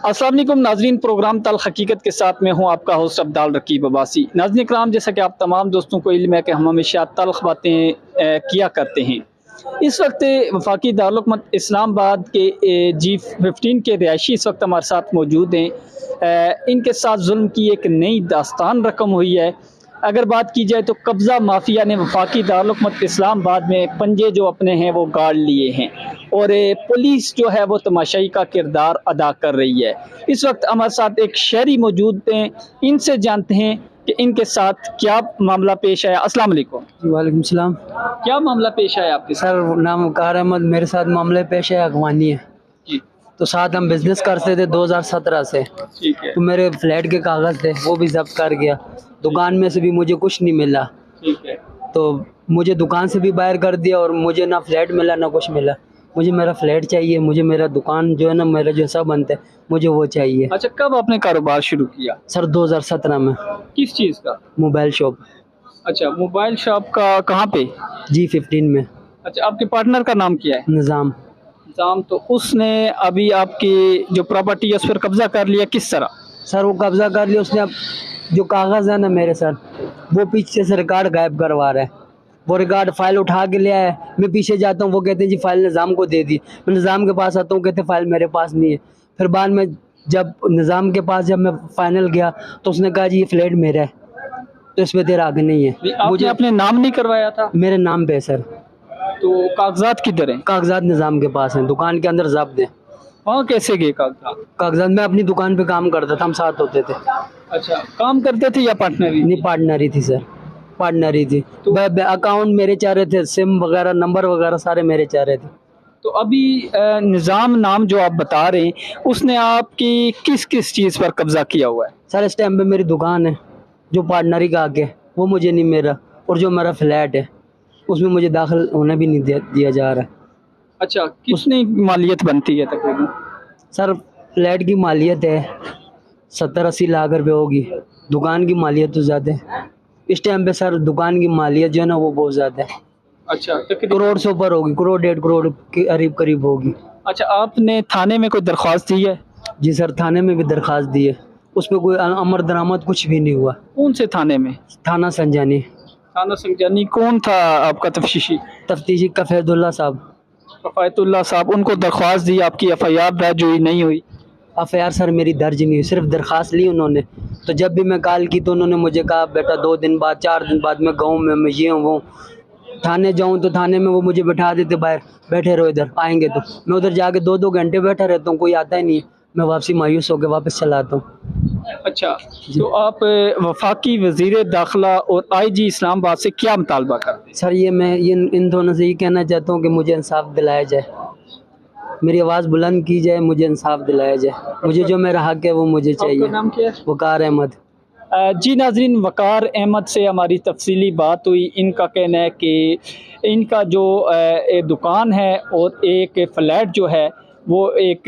अस्सलाम वालेकुम नाजरीन, प्रोग्राम तल हकीकत के साथ में हूँ आपका होस्ट अब्दाल रकीब अब्बासी। नाज़रीन इकराम, जैसा कि आप तमाम दोस्तों को इल्म है कि हम हमेशा तल्ख बातें किया करते हैं। इस वक्त वफाकी दारुल हुकूमत इस्लामाबाद के G15 के रिहायशी इस वक्त हमारे साथ मौजूद हैं। इनके साथ जुल्म की एक नई दास्तान रकम हुई है। अगर बात की जाए तो कब्ज़ा माफिया ने वफाकी दारुल हुकूमत इस्लामाबाद में पंजे जो अपने हैं वो गाड़ लिए हैं और पुलिस जो है वो तमाशाई का किरदार अदा कर रही है। इस वक्त हमारे साथ एक शहरी मौजूद हैं, इनसे जानते हैं कि इनके साथ क्या मामला पेश आया। अस्सलाम वालेकुम। वालेकुम सलाम। क्या मामला पेश आया आपके साथ? सर नाम वकार अहमद, मेरे साथ मामले पेश है अगवानी है। जी, तो साथ हम बिजनेस करते थे 2017 से। ठीक है, तो मेरे फ्लैट के कागज़ थे वो भी जब्त कर गया। दुकान में से भी मुझे कुछ नहीं मिला, ठीक है। तो मुझे दुकान से भी बाहर कर दिया और मुझे ना फ्लैट मिला ना कुछ मिला। मुझे मेरा फ्लैट चाहिए, मुझे मेरा दुकान जो है ना, मेरा जो सब बनता है मुझे वो चाहिए। अच्छा, कब आपने कारोबार शुरू किया? सर 2017 में। किस चीज़ का? मोबाइल शॉप अच्छा, मोबाइल शॉप का कहाँ पे? G15 में। अच्छा, आपके पार्टनर का नाम क्या है? निज़ाम। निज़ाम। तो उसने अभी आपकी जो प्रॉपर्टी है उस पर कब्जा कर लिया, किस तरह? सर वो कब्जा कर लिया उसने। अब जो कागज़ है ना मेरे सर, वो पीछे से रिकॉर्ड गायब करवा रहा है। वो रिकॉर्ड फाइल उठा के ले आया है, मैं पीछे जाता हूँ, वो कहते हैं जी फाइल निज़ाम को दे दी। मैं निज़ाम के पास आता हूँ, कहते हैं फाइल मेरे पास नहीं है। फिर बाद में जब निज़ाम के पास जब मैं फाइनल गया तो उसने कहा जी ये फ्लैट मेरा है, तो इस पर तेरा आगे नहीं है। मुझे अपने नाम नहीं करवाया था? मेरे नाम पे है सर। तो कागजात किधर हैं? कागजात निज़ाम के पास हैं, दुकान के अंदर जब्त है। वहाँ कैसे गए कागजात? कागजात मैं अपनी दुकान पे काम करता था, हम साथ होते थे। अच्छा, काम करते थे या पार्टनर? नहीं, पार्टनर ही थी सर, पार्टनर ही थी। तो अकाउंट मेरे चाह रहे थे, सिम वगैरह नंबर वगैरह सारे मेरे चाह रहे थे। तो अभी निज़ाम नाम जो आप बता रहे हैं उसने आपकी किस किस चीज़ पर कब्जा किया हुआ है? सर इस टाइम पे मेरी दुकान है जो पार्टनरी का आगे, वो मुझे नहीं मेरा, और जो मेरा फ्लैट है उसमें मुझे दाखिल होने भी नहीं दिया जा रहा है। अच्छा, कितनी मालियत बनती है तकरीबन? सर फ्लैट की मालियत है 70-80 लाख रुपए होगी, दुकान की मालियत तो ज़्यादा है इस टाइम पे सर। दुकान की मालियत जो है ना वो बहुत ज़्यादा है। अच्छा, करोड़ से ऊपर होगी, करोड़ 1.5 करोड़ के करीब होगी। अच्छा, आपने थाने में कोई दरख्वास्त दी है? जी सर, थाने में भी दरख्वास्त दी है, उस पर कोई अमर दरामद कुछ भी नहीं हुआ। कौन से थाने में? थाना संजानी। थाना संजानी। कौन था आपका तफ्तीशी? तफ्तीशी कफैदुल्ला साहब। कफ़ायतुल्लाह साहब। उनको दरख्वास्त दी, आपकी FIR दर्ज हुई नहीं हुई? FIR सर मेरी दर्ज नहीं हुई, सिर्फ दरख्वास्त ली उन्होंने। तो जब भी मैं कॉल की तो उन्होंने मुझे कहा बेटा 2 दिन बाद 4 दिन बाद मैं गाँव में मैं ये हूँ वो। थाने जाऊँ तो थाने में वो मुझे बैठा देते बाहर, बैठे रहो इधर, आएंगे तो मैं उधर जाके 2-2 घंटे बैठा रहता हूँ, कोई आता ही नहीं है। मैं वापसी मायूस होकर वापस चला आता हूँ। अच्छा, तो आप वफाकी वज़ीर दाखिला और IG इस्लामाबाद से क्या मुतालबा करते हैं? सर मैं इन दोनों से ये कहना चाहता हूँ कि मुझे इंसाफ दिलाया जाए, मेरी आवाज़ बुलंद की जाए, मुझे इंसाफ दिलाया जाए। मुझे जो मेरा हक है वो मुझे चाहिए। आपका नाम क्या है? वकार अहमद। जी नाजरीन, वकार अहमद से हमारी तफसीली बात हुई। इनका कहना है कि इनका जो एक दुकान है और एक फ्लैट जो है वो एक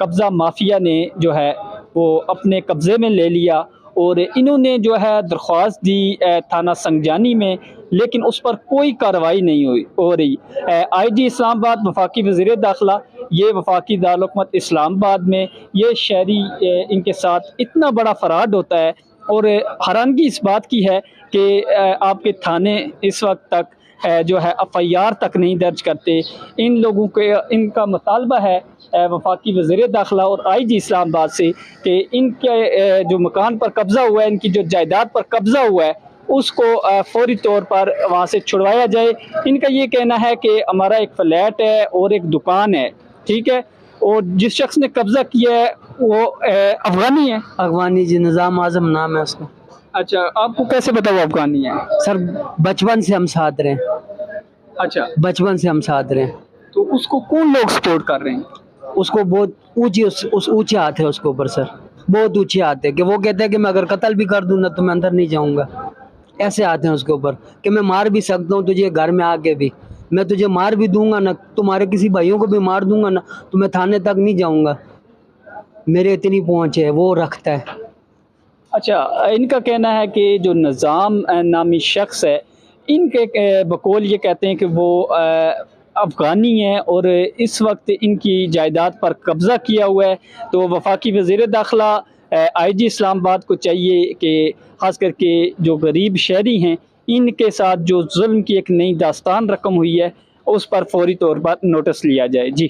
कब्ज़ा माफिया ने जो है वो अपने कब्ज़े में ले लिया और इन्होंने जो है दरख्वास्त दी थाना संजानी में, लेकिन उस पर कोई कार्रवाई नहीं हो रही। IG इस्लामाबाद वफाकी वज़ीर दाखिला, ये वफाकी दारुल हुकूमत इस्लामाबाद में ये शहरी इनके साथ इतना बड़ा फ़राड होता है और हैरानगी इस बात की है कि आपके थाने इस वक्त तक जो है FIR तक नहीं दर्ज करते। इन लोगों के इनका मुतालबा है वफाकी वज़ीर दाखिला और IG इस्लामाबाद से कि इनके जो मकान पर कब्ज़ा हुआ है, इनकी जो जायदाद पर कब्ज़ा हुआ है उसको फौरी तौर पर वहाँ से छुड़वाया जाए। इनका ये कहना है कि हमारा एक फ्लैट है और एक दुकान है, ठीक है, और जिस शख्स ने कब्ज़ा किया है वो अफगानी है। अफगानी जी, निज़ाम आज़म नाम है उसका। अच्छा, आपको कैसे पता वो अफगानी है? सर बचपन से हम साथ रहे। अच्छा, बचपन से हम साथ रहे। तो उसको कौन लोग सपोर्ट कर रहे हैं? उसको बहुत ऊंची उस ऊंचे हाथ है उसके ऊपर सर, बहुत ऊंचे हाथ है कि वो कहते हैं कि मैं अगर कत्ल भी कर दूँ ना तो मैं अंदर नहीं जाऊँगा। ऐसे आते हैं उसके ऊपर कि मैं मार भी सकता हूँ तुझे घर में आके भी, मैं तुझे मार भी दूंगा ना, तुम्हारे किसी भाइयों को भी मार दूंगा ना तो मैं थाने तक नहीं जाऊँगा। मेरे इतनी पहुँच है, वो रखता है। अच्छा, इनका कहना है कि जो निज़ाम नामी शख्स है, इनके बकौल ये कहते हैं कि वो افغانی ہیں اور اس وقت ان کی جائیداد پر قبضہ کیا ہوا ہے. تو وفاقی وزیر داخلہ آئی جی اسلام آباد کو چاہیے کہ خاص کر کے جو غریب شہری ہیں ان کے ساتھ جو ظلم کی ایک نئی داستان رقم ہوئی ہے اس پر فوری طور پر نوٹس لیا جائے. جی.